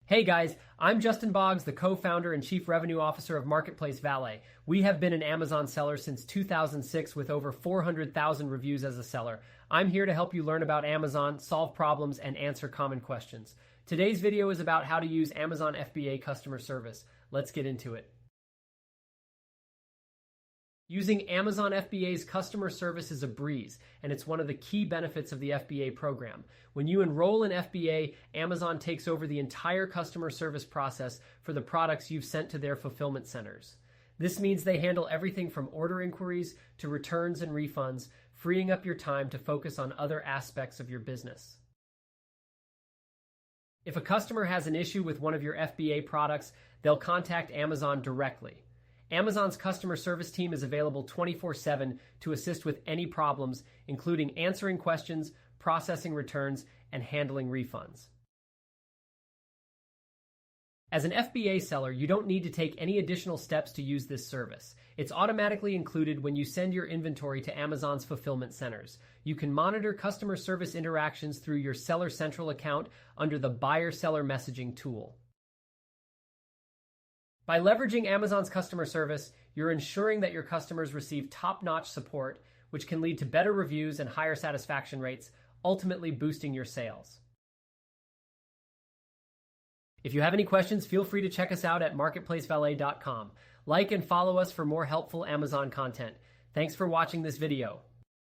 Hey guys, I'm Justin Boggs, the co-founder and chief revenue officer of Marketplace Valet. We have been an Amazon seller since 2006 with over 400,000 reviews as a seller. I'm here to help you learn about Amazon, solve problems, and answer common questions. Today's video is about how to use Amazon FBA customer service. Let's get into it. Using Amazon FBA's customer service is a breeze, and it's one of the key benefits of the FBA program. When you enroll in FBA, Amazon takes over the entire customer service process for the products you've sent to their fulfillment centers. This means they handle everything from order inquiries to returns and refunds, freeing up your time to focus on other aspects of your business. If a customer has an issue with one of your FBA products, they'll contact Amazon directly. Amazon's customer service team is available 24/7 to assist with any problems, including answering questions, processing returns, and handling refunds. As an FBA seller, you don't need to take any additional steps to use this service. It's automatically included when you send your inventory to Amazon's fulfillment centers. You can monitor customer service interactions through your Seller Central account under the Buyer-Seller Messaging tool. By leveraging Amazon's customer service, you're ensuring that your customers receive top-notch support, which can lead to better reviews and higher satisfaction rates, ultimately boosting your sales. If you have any questions, feel free to check us out at marketplacevalet.com. Like and follow us for more helpful Amazon content. Thanks for watching this video.